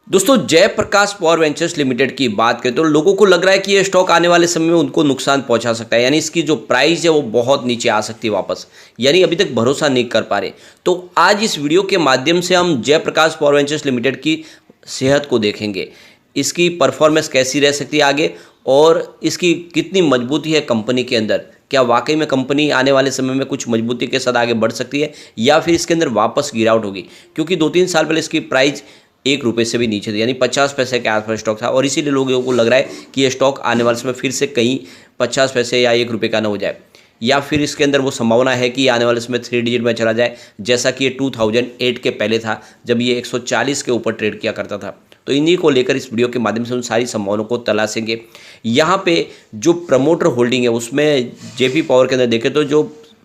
दोस्तों Jayaprakash power ventures limited की बात करें तो लोगों को लग रहा है कि ये स्टॉक आने वाले समय में उनको नुकसान पहुंचा सकता है, यानी इसकी जो प्राइस है वो बहुत नीचे आ सकती है वापस, यानी अभी तक भरोसा नहीं कर पा रहे। तो आज इस वीडियो के माध्यम से हम जयप्रकाश पावर वेंचर्स लिमिटेड की सेहत को देखेंगे, इसकी परफॉर्मेंस कैसी रह सकती है आगे और इसकी कितनी मजबूती है कंपनी के अंदर। क्या वाकई में कंपनी आने वाले समय में कुछ मजबूती के साथ आगे बढ़ सकती है या फिर इसके अंदर वापस गिरावट होगी, क्योंकि 2-3 साल पहले इसकी प्राइस 1 रुपये से भी नीचे थे, यानी 50 पैसे के आसपास स्टॉक था और इसीलिए लोगों को लग रहा है कि ये स्टॉक आने वाले समय फिर से कहीं 50 पैसे या 1 रुपये का ना हो जाए, या फिर इसके अंदर वो संभावना है कि आने वाले समय 3 डिजिट में चला जाए, जैसा कि ये 2008 के पहले था जब ये 140 के ऊपर ट्रेड किया करता था। तो इन्हीं को लेकर इस वीडियो के माध्यम से उन सारी संभावनाओं को तलाशेंगे। यहाँ पे जो प्रमोटर होल्डिंग है उसमें जेपी पावर के अंदर देखें तो जो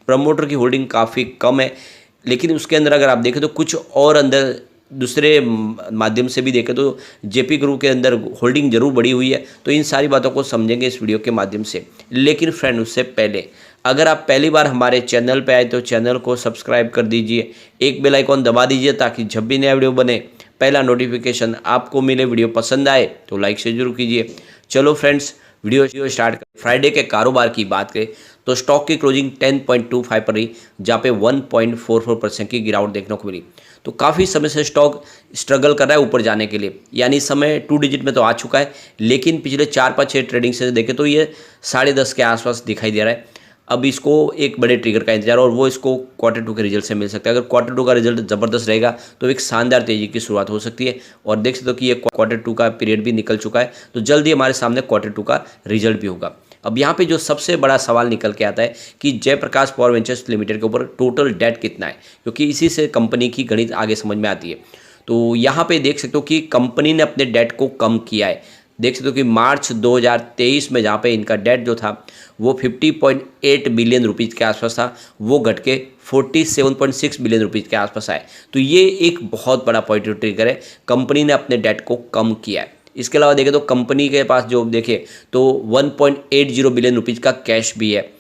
प्रमोटर की होल्डिंग काफ़ी कम है, लेकिन उसके अंदर अगर आप देखें तो कुछ और अंदर दूसरे माध्यम से भी देखें तो जेपी ग्रुप के अंदर होल्डिंग जरूर बढ़ी हुई है। तो इन सारी बातों को समझेंगे इस वीडियो के माध्यम से। लेकिन फ्रेंड उससे पहले अगर आप पहली बार हमारे चैनल पे आए तो चैनल को सब्सक्राइब कर दीजिए, एक बेल आइकॉन दबा दीजिए ताकि जब भी नया वीडियो बने पहला नोटिफिकेशन आपको मिले। वीडियो पसंद आए तो लाइक से जरूर कीजिए। चलो फ्रेंड्स वीडियो स्टार्ट कर। फ्राइडे के कारोबार की बात करें तो स्टॉक की क्लोजिंग 10.25 पर रही, जहाँ पे 1.44% की गिरावट देखने को मिली। तो काफ़ी समय से स्टॉक स्ट्रगल कर रहा है ऊपर जाने के लिए, यानी समय 2 डिजिट में तो आ चुका है, लेकिन पिछले 4-5-6 ट्रेडिंग से देखें तो ये 10.5 के आसपास दिखाई दे रहा है। अब इसको एक बड़े ट्रिगर का इंतजार और वो इसको Q2 के रिजल्ट से मिल सकता है। अगर Q2 का रिजल्ट ज़बरदस्त रहेगा तो एक शानदार तेजी की शुरुआत हो सकती है और देख सकते हो कि ये Q2 का पीरियड भी निकल चुका है, तो जल्दी हमारे सामने Q2 का रिजल्ट भी होगा। अब यहाँ पे जो सबसे बड़ा सवाल निकल के आता है कि जयप्रकाश पावर वेंचर्स लिमिटेड के ऊपर टोटल डेट कितना है, क्योंकि इसी से कंपनी की गणित आगे समझ में आती है। तो यहाँ पे देख सकते हो कि कंपनी ने अपने डेट को कम किया है। देख सकते हो कि मार्च 2023 में जहाँ पे इनका डेट जो था वो 50.8 बिलियन रुपीज़ के आसपास था, वो घट के 47.6 बिलियन रुपीज़ के आसपास आए। तो ये एक बहुत बड़ा पॉजिटिव ट्रिगर है, कंपनी ने अपने डेट को कम किया है। इसके अलावा देखें तो कंपनी के पास जो देखें तो 1.80 बिलियन रुपीज़ का कैश भी है।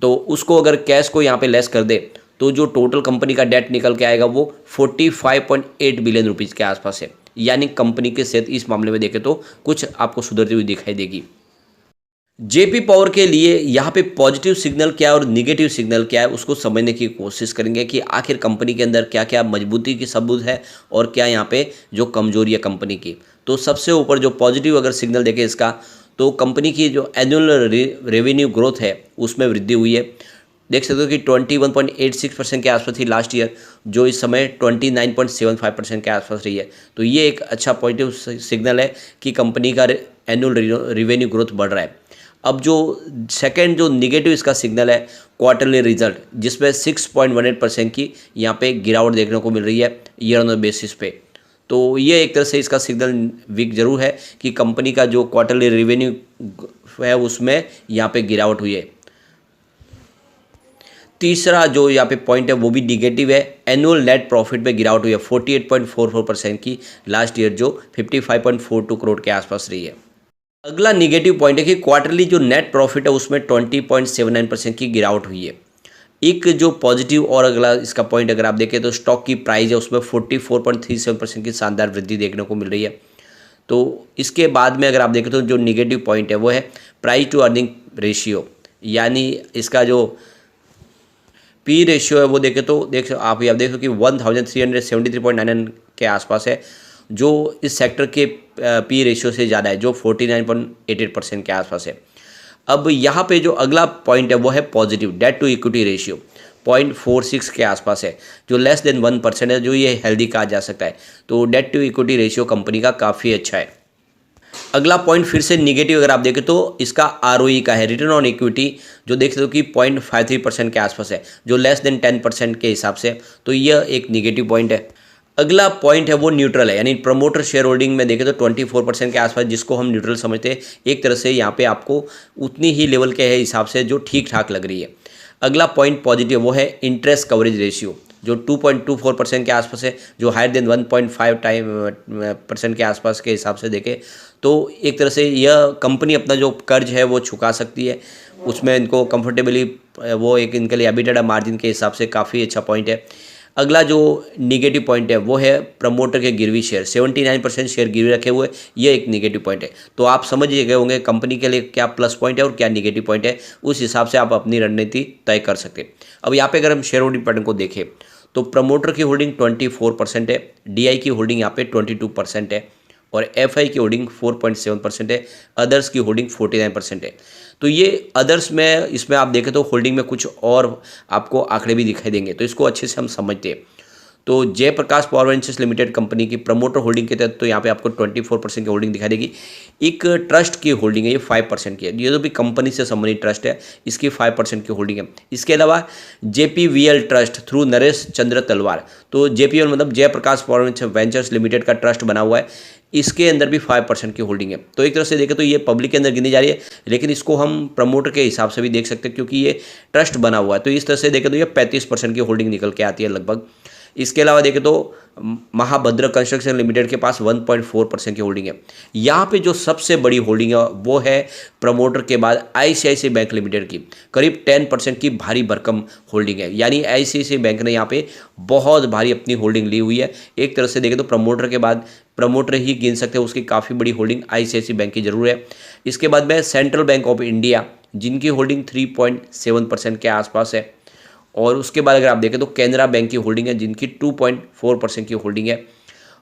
तो उसको अगर कैश को यहाँ पे लेस कर दे तो जो टोटल कंपनी का डेट निकल के आएगा वो 45.8 बिलियन रुपीज़ के आसपास है, यानी कंपनी की सेहत इस मामले में देखें तो कुछ आपको सुधरती हुई दिखाई देगी। जेपी पावर के लिए यहाँ पे पॉजिटिव सिग्नल क्या है और निगेटिव सिग्नल क्या है उसको समझने की कोशिश करेंगे कि आखिर कंपनी के अंदर क्या क्या मजबूती की सबूत है और क्या यहाँ पे जो कमजोरी है कंपनी की। तो सबसे ऊपर जो पॉजिटिव अगर सिग्नल देखें इसका, तो कंपनी की जो एनुअल रेवेन्यू ग्रोथ है उसमें वृद्धि हुई है। देख सकते हो कि 21.86% के आसपास थी लास्ट ईयर, जो इस समय 29.75% के आसपास रही है। तो ये एक अच्छा पॉजिटिव सिग्नल है कि कंपनी का एनुअल रेवेन्यू ग्रोथ बढ़ रहा है। अब जो सेकंड जो निगेटिव इसका सिग्नल है क्वार्टरली रिजल्ट, जिसमें 6.18% की यहाँ पे गिरावट देखने को मिल रही है ईयर ऑन बेसिस पे। तो ये एक तरह से इसका सिग्नल वीक जरूर है कि कंपनी का जो क्वार्टरली रेवेन्यू है उसमें यहाँ पे गिरावट हुई है। तीसरा जो यहाँ पे पॉइंट है वो भी निगेटिव है, एनुअल नेट प्रॉफिट में गिरावट हुई है 48.44% की, लास्ट ईयर जो 55.42 करोड़ के आसपास रही है। अगला निगेटिव पॉइंट है कि क्वार्टरली जो नेट प्रॉफिट है उसमें 20.79% की गिरावट हुई है। एक जो पॉजिटिव और अगला इसका पॉइंट अगर आप देखें तो स्टॉक की प्राइस है उसमें 44.37% की शानदार वृद्धि देखने को मिल रही है। तो इसके बाद में अगर आप देखें तो जो निगेटिव पॉइंट है वो है प्राइस टू अर्निंग रेशियो, यानी इसका जो पी रेशियो है वो देखें तो आप देखो कि 1373.99 के आसपास है, जो इस सेक्टर के पी रेशियो से ज़्यादा है जो 49.88% के आसपास है। अब यहाँ पे जो अगला पॉइंट है वो है positive debt to equity ratio 0.46 के आसपास है, जो लेस देन 1% है, जो ये हेल्दी कहा जा सकता है। तो debt to equity ratio company का काफ़ी अच्छा है। अगला पॉइंट फिर से निगेटिव अगर आप देखें तो इसका आरओई का है, रिटर्न ऑन इक्विटी, जो देख सकते हो कि 0.53% के आसपास है, जो लेस देन 10% के हिसाब से। तो यह एक निगेटिव पॉइंट है। अगला पॉइंट है वो न्यूट्रल है, यानी प्रमोटर शेयर होल्डिंग में देखें तो 24% के आसपास, जिसको हम न्यूट्रल समझते हैं। एक तरह से यहाँ पे आपको उतनी ही लेवल के है हिसाब से जो ठीक ठाक लग रही है। अगला पॉइंट पॉजिटिव वो है इंटरेस्ट कवरेज रेशियो, जो 2.24% के आसपास है, जो हायर देन 1.5% के आसपास के हिसाब से देखें तो एक तरह से यह कंपनी अपना जो कर्ज है वो चुका सकती है, उसमें इनको कंफर्टेबली वो एक इनके लिए एबिटेडा मार्जिन के हिसाब से काफ़ी अच्छा पॉइंट है। अगला जो निगेटिव पॉइंट है वो है प्रमोटर के गिरवी शेयर, 79% शेयर गिरवी रखे हुए, ये एक निगेटिव पॉइंट है। तो आप समझ गए होंगे कंपनी के लिए क्या प्लस पॉइंट है और क्या निगेटिव पॉइंट है, उस हिसाब से आप अपनी रणनीति तय कर सकते हैं। अब यहाँ पे अगर हम शेयर होल्डिंग पैटर्न को देखें तो प्रमोटर की होल्डिंग 24% है, डीआई की होल्डिंग यहाँ पे 22% है और एफआई की होल्डिंग 4.7% है, अदर्स की होल्डिंग 49% है। तो ये अदर्स में इसमें आप देखें तो होल्डिंग में कुछ और आपको आंकड़े भी दिखाई देंगे, तो इसको अच्छे से हम समझते हैं। तो Jaiprakash power ventures limited company की प्रमोटर होल्डिंग के तहत तो यहाँ पे आपको 24% की होल्डिंग दिखाई देगी। एक ट्रस्ट की होल्डिंग है, ये 5% की है, ये जो भी कंपनी से संबंधित ट्रस्ट है इसकी 5% की होल्डिंग है। इसके अलावा जेपीवीएल ट्रस्ट थ्रू नरेश चंद्र तलवार, तो जेपीवीएल मतलब जयप्रकाश पावर वेंचर्स लिमिटेड का ट्रस्ट बना हुआ है, इसके अंदर भी 5% की होल्डिंग है। तो एक तरह से देखें तो ये पब्लिक के अंदर गिनी जा रही है, लेकिन इसको हम प्रमोटर के हिसाब से भी देख सकते हैं क्योंकि ये ट्रस्ट बना हुआ है। तो इस तरह से देखें तो ये 35% की होल्डिंग निकल के आती है लगभग। इसके अलावा देखें तो महाभद्र कंस्ट्रक्शन लिमिटेड के पास 1.4% की होल्डिंग है। यहाँ पे जो सबसे बड़ी होल्डिंग है वो है प्रमोटर के बाद आईसीआईसीआई बैंक लिमिटेड की, करीब 10% की भारी भरकम होल्डिंग है। यानी आईसीआईसीआई बैंक ने यहाँ पे बहुत भारी अपनी होल्डिंग ली हुई है। एक तरह से देखें तो प्रमोटर के बाद प्रमोटर ही गिन सकते हैं, उसकी काफ़ी बड़ी होल्डिंग आईसीआईसीआई बैंक की जरूर है। इसके बाद में सेंट्रल बैंक ऑफ इंडिया जिनकी होल्डिंग 3.7% के आसपास है, और उसके बाद अगर आप देखें तो कैनरा बैंक की होल्डिंग है जिनकी 2.4% की होल्डिंग है,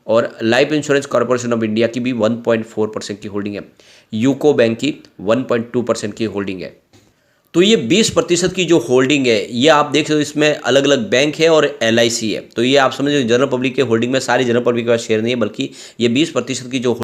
और life insurance corporation of India की भी 1.4% की होल्डिंग है, यूको बैंक की 1.2% की होल्डिंग है। तो ये 20% की जो होल्डिंग है ये आप देख सकते हो, इसमें अलग अलग बैंक है और एलआईसी है। तो ये आप समझ जनरल पब्लिक के होल्डिंग में सारी जनरल पब्लिक का शेयर नहीं है, बल्कि ये 20% की जो